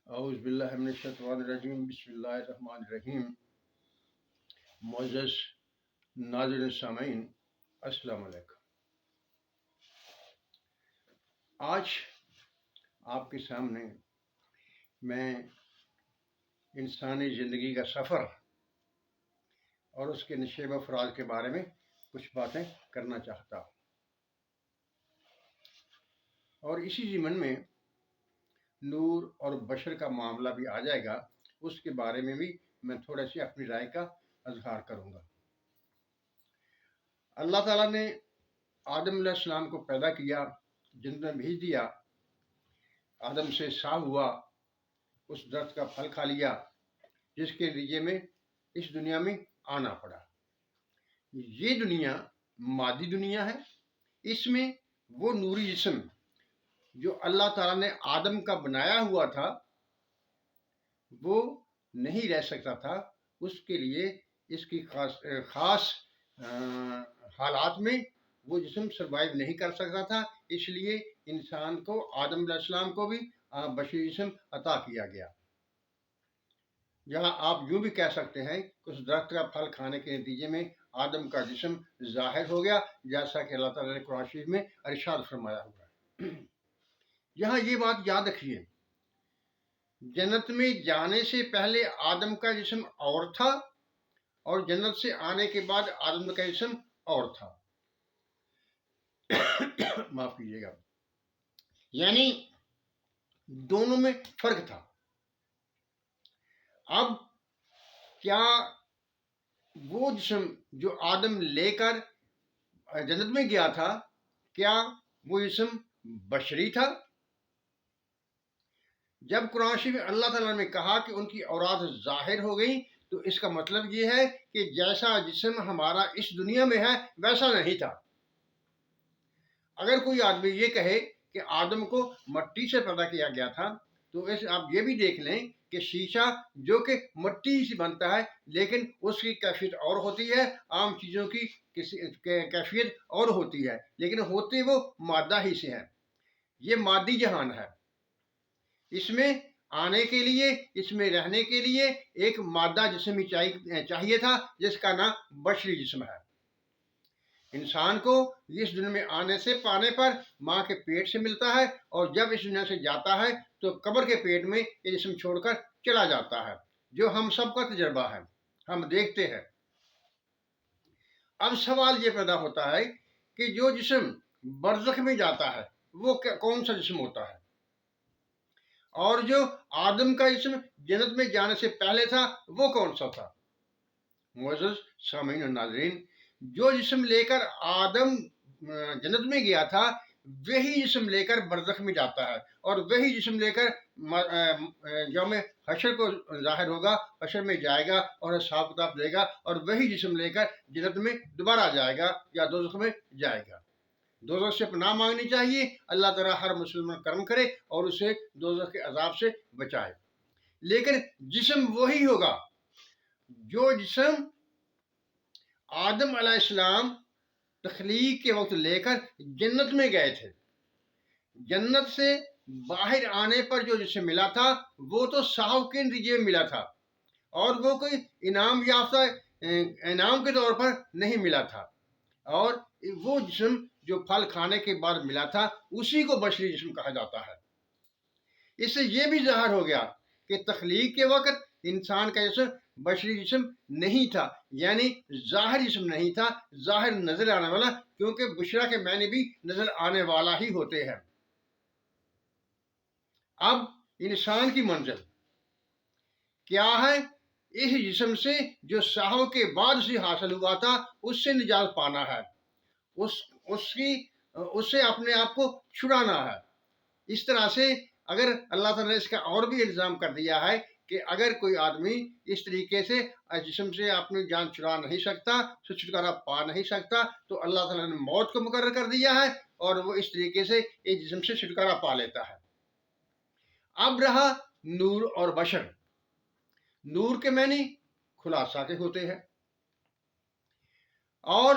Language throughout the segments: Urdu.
اعوذ باللہ من الشیطان الرجیم، بسم اللہ الرحمن الرحیم۔ معزز ناظرین سامعین، السلام علیکم۔ آج آپ کے سامنے میں انسانی زندگی کا سفر اور اس کے نشیب و فراز کے بارے میں کچھ باتیں کرنا چاہتا ہوں، اور اسی ضمن میں نور اور بشر کا معاملہ بھی آ جائے گا، اس کے بارے میں بھی میں تھوڑا سی اپنی رائے کا اظہار کروں گا۔ اللہ تعالیٰ نے آدم علیہ السلام کو پیدا کیا، جنت میں بھیج دیا، آدم سے صاف ہوا، اس درخت کا پھل کھا لیا جس کے نتیجے میں اس دنیا میں آنا پڑا۔ یہ دنیا مادی دنیا ہے، اس میں وہ نوری جسم جو اللہ تعالیٰ نے آدم کا بنایا ہوا تھا وہ نہیں رہ سکتا تھا۔ اس کے لیے اس کی خاص حالات میں وہ جسم سروائیو نہیں کر سکتا تھا، اس لیے انسان کو، آدم علیہ السلام کو بھی بشری جسم عطا کیا گیا۔ جہاں آپ یوں بھی کہہ سکتے ہیں کہ اس درخت کا پھل کھانے کے نتیجے میں آدم کا جسم ظاہر ہو گیا، جیسا کہ اللہ تعالیٰ نے قرآن شریف میں ارشاد فرمایا ہوا ہے۔ یہاں یہ بات یاد رکھیے، جنت میں جانے سے پہلے آدم کا جسم اور تھا، اور جنت سے آنے کے بعد آدم کا جسم اور تھا۔ معاف کیجیے گا، یعنی دونوں میں فرق تھا۔ اب کیا وہ جسم جو آدم لے کر جنت میں گیا تھا، کیا وہ جسم بشری تھا؟ جب قرآن شریف میں اللہ تعالیٰ نے کہا کہ ان کی اولاد ظاہر ہو گئی، تو اس کا مطلب یہ ہے کہ جیسا جسم ہمارا اس دنیا میں ہے ویسا نہیں تھا۔ اگر کوئی آدمی یہ کہے کہ آدم کو مٹی سے پیدا کیا گیا تھا، تو آپ یہ بھی دیکھ لیں کہ شیشہ جو کہ مٹی سے بنتا ہے، لیکن اس کی کیفیت اور ہوتی ہے، عام چیزوں کی کیفیت اور ہوتی ہے، لیکن ہوتے وہ مادہ ہی سے ہیں۔ یہ مادی جہان ہے، اس میں آنے کے لیے، اس میں رہنے کے لیے ایک مادہ جسم ہی چاہیے تھا، جس کا نام بشری جسم ہے۔ انسان کو اس دنیا میں آنے سے پانے پر ماں کے پیٹ سے ملتا ہے، اور جب اس دنیا سے جاتا ہے تو قبر کے پیٹ میں یہ جسم چھوڑ کر چلا جاتا ہے، جو ہم سب کا تجربہ ہے، ہم دیکھتے ہیں۔ اب سوال یہ پیدا ہوتا ہے کہ جو جسم برزخ میں جاتا ہے وہ کون سا جسم ہوتا ہے، اور جو آدم کا جسم جنت میں جانے سے پہلے تھا وہ کون سا تھا؟ معزز سامعین اور ناظرین، جو جسم لے کر آدم جنت میں گیا تھا وہی جسم لے کر برزخ میں جاتا ہے، اور وہی جسم لے کر یوم حشر کو ظاہر ہوگا، حشر میں جائے گا اور حساب کتاب دے گا، اور وہی جسم لے کر جنت میں دوبارہ جائے گا یا دوزخ میں جائے گا۔ دوزخ سے پناہ مانگنی چاہیے، اللہ تعالیٰ ہر مسلمان کرم کرے اور اسے دوزخ کے عذاب سے بچائے۔ لیکن جسم وہی ہوگا جو جسم آدم علیہ السلام تخلیق کے وقت لے کر جنت میں گئے تھے۔ جنت سے باہر آنے پر جو جسم ملا تھا وہ تو صاحب کے نتیجے میں ملا تھا، اور وہ کوئی انعام یافتہ انعام کے طور پر نہیں ملا تھا، اور وہ جسم جو پھل کھانے کے بعد ملا تھا اسی کو بشری جسم کہا جاتا ہے۔ اس سے یہ بھی ظاہر ہو گیا کہ تخلیق کے وقت انسان کا جسم بشری جسم نہیں تھا، یعنی ظاہر جسم نہیں تھا، ظاہر نظر آنے والا، کیونکہ بشرا کے معنی بھی نظر آنے والا ہی ہوتے ہیں۔ اب انسان کی منزل کیا ہے؟ اس جسم سے جو ساہو کے بعد سے حاصل ہوا تھا اس سے نجات پانا ہے، اس سے اپنے آپ کو چھڑانا ہے۔ اس طرح سے اگر اللہ تعالیٰ نے اس کا اور بھی الزام کر دیا ہے کہ اگر کوئی آدمی اس طریقے سے جسم سے اپنی جان چھڑا نہیں سکتا، سے چھٹکارا پا نہیں سکتا، تو اللہ تعالیٰ نے موت کو مقرر کر دیا ہے، اور وہ اس طریقے سے اس جسم سے چھٹکارا پا لیتا ہے۔ اب رہا نور اور بشر۔ نور کے معنی خلاصہ کے ہوتے ہیں، اور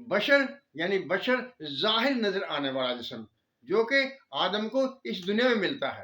بشر یعنی بشر ظاہر نظر آنے والا جسم جو کہ آدم کو اس دنیا میں ملتا ہے۔